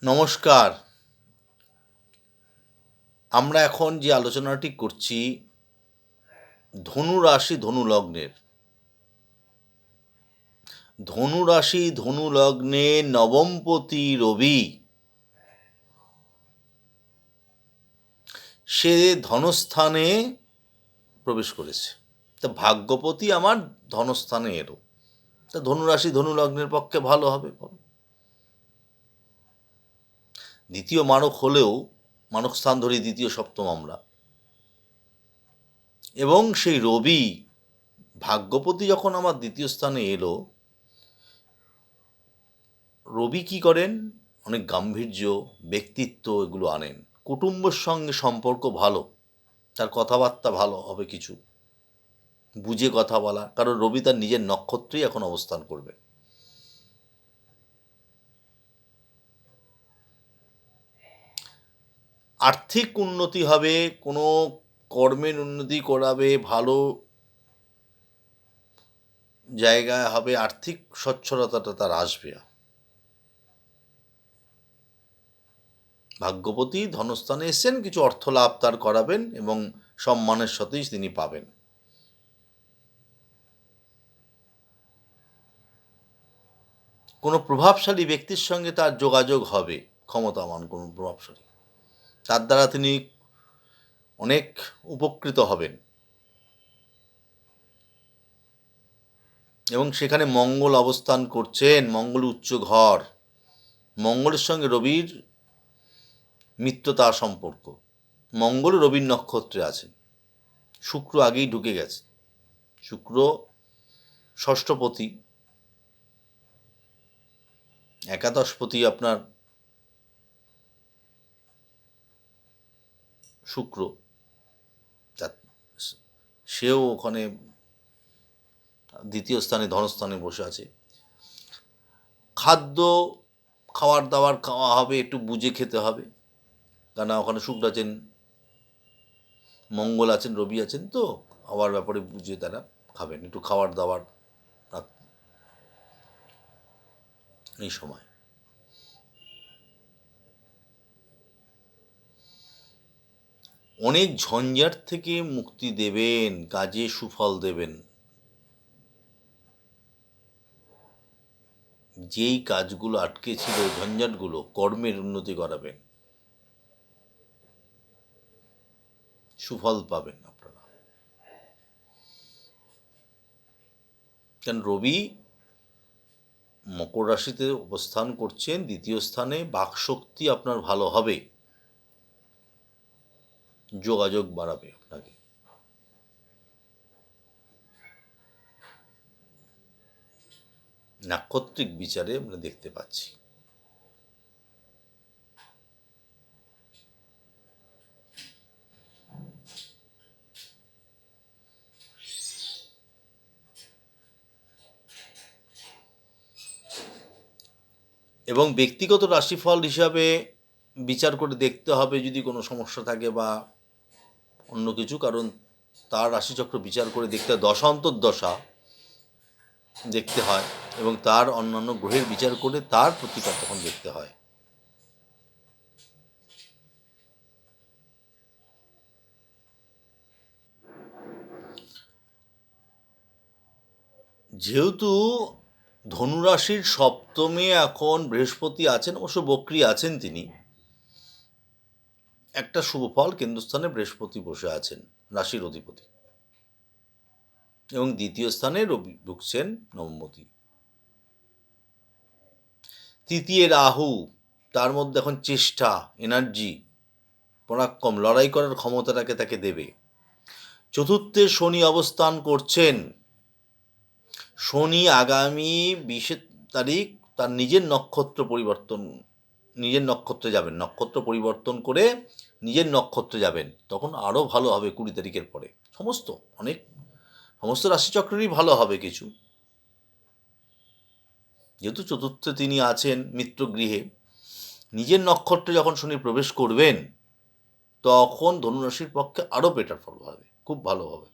নমস্কার। আমরা এখন যে আলোচনাটি করছি ধনু রাশি, ধনু লগ্নের। ধনু রাশি, ধনু লগ্নে নবমপতি রবি সে ধনস্থানে প্রবেশ করেছে। তা ভাগ্যপতি আমার ধনস্থানে এলো। তা ধনু রাশি, ধনু লগ্নের পক্ষে ভালো হবে। দ্বিতীয় মারক হলেও মারক স্থান ধরি দ্বিতীয় সপ্তম আমরা, এবং সেই রবি ভাগ্যপতি যখন আমার দ্বিতীয় স্থানে এলো, রবি কি করেন? অনেক গাম্ভীর্য, ব্যক্তিত্ব এগুলো আনেন। কুটুম্বের সঙ্গে সম্পর্ক ভালো, তার কথাবার্তা ভালো হবে, কিছু বুঝে কথা বলা, কারণ রবি তার নিজের নক্ষত্রেই এখন অবস্থান করবে। আর্থিক উন্নতি হবে, কোনো কর্মের উন্নতি করাবে, ভালো জায়গায় হবে, আর্থিক সচ্ছলতাটা তার আসবে। ভাগ্যপতি ধনস্থানে এসেছেন, কিছু অর্থ লাভ তার করাবেন এবং সম্মানের সাথেই তিনি পাবেন। কোনো প্রভাবশালী ব্যক্তির সঙ্গে তার যোগাযোগ হবে, ক্ষমতাবান কোনো প্রভাবশালী, তার দ্বারা তিনি অনেক উপকৃত হবেন। এবং সেখানে মঙ্গল অবস্থান করছেন, মঙ্গল উচ্চ ঘর, মঙ্গলের সঙ্গে রবির মিত্রতা সম্পর্ক। মঙ্গল রবির নক্ষত্রে আছেন, শুক্র আগেই ঢুকে গেছে, শুক্র ষষ্ঠপতি, একাদশপতি আপনার শুক্র, সেও ওখানে দ্বিতীয় স্থানে ধনস্থানে বসে আছে। খাদ্য খাওয়ার দাওয়ার খাওয়া হবে, একটু বুঝে খেতে হবে, কেন ওখানে শুক্র আছেন, মঙ্গল আছেন, রবি আছেন, তো খাওয়ার ব্যাপারে বুঝে তারা খাবেন, একটু খাওয়ার দাওয়ার এই সময়। অনেক ঝঞ্ঝাট থেকে মুক্তি দেবেন, কাজে সুফল দেবেন। যেই কাজগুলো আটকে ছিল, ঝঞ্ঝাটগুলো, কর্মের উন্নতি করাবেন, সুফল পাবেন আপনারা। কারণ রবি মকর রাশিতে অবস্থান করছেন, দ্বিতীয় স্থানে, বাকশক্তি আপনার ভালো হবে, যোগাযোগ বাড়াবে আপনাকে। নাক্ষত্রিক বিচারে আমরা দেখতে পাচ্ছি। এবং ব্যক্তিগত রাশিফল হিসাবে বিচার করে দেখতে হবে যদি কোনো সমস্যা থাকে বা অন্য কিছু, কারণ তার রাশিচক্র বিচার করে দেখতে হয়, দশা দেখতে হয়, এবং তার অন্যান্য গ্রহের বিচার করে তার প্রতিকার তখন দেখতে হয়। যেহেতু ধনুরাশির সপ্তমে এখন বৃহস্পতি আছেন, অবশ্য বক্রী আছেন তিনি, একটা শুভ ফল, কেন্দ্রস্থানে বৃহস্পতি বসে আছেন, রাশির অধিপতি, এবং দ্বিতীয় স্থানে রবি ঢুকছেন, নবমপতি। তৃতীয় রাহু, তার মধ্যে এখন চেষ্টা, এনার্জি, পরাক্রম, লড়াই করার ক্ষমতাটাকে তাকে দেবে। চতুর্থে শনি অবস্থান করছেন, শনি আগামী 20 তারিখ তার নিজের নক্ষত্রে যাবেন, নক্ষত্র পরিবর্তন করে নিজের নক্ষত্রে যাবেন, তখন আরও ভালো হবে। 20 তারিখের পরে সমস্ত রাশিচক্রেরই ভালো হবে কিছু, যেহেতু চতুর্থে তিনি আছেন মিত্রগৃহে। নিজের নক্ষত্রে যখন শনি প্রবেশ করবেন, তখন ধনুরাশির পক্ষে আরও বেটার ফল হবে, খুব ভালো হবে।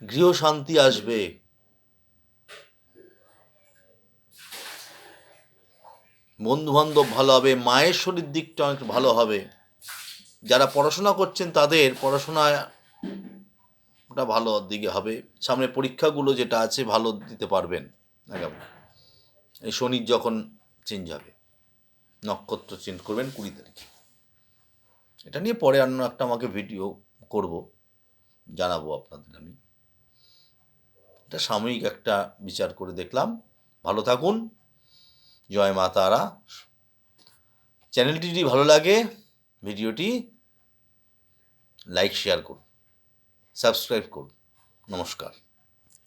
গৃহ শান্তি আসবে, বন্ধুবান্ধব ভালো হবে, মায়ের শরীর দিকটা অনেক ভালো হবে। যারা পড়াশোনা করছেন তাদের পড়াশোনাটা ভালো দিকে হবে। সামনে পরীক্ষাগুলো যেটা আছে ভালো দিতে পারবেন। আগামী এই শনি যখন চেঞ্জ হবে, নক্ষত্র চেঞ্জ করবেন 20 তারিখে। এটা নিয়ে পরে অন্য একটা আমাকে ভিডিও করব, জানাবো আপনাদের আমি। এটা সাময়িক একটা বিচার করে দেখলাম। ভালো থাকুন। জয় মা তারা। চ্যানেলটি যদি ভালো লাগে ভিডিওটি লাইক শেয়ার করুন, সাবস্ক্রাইব করুন। নমস্কার।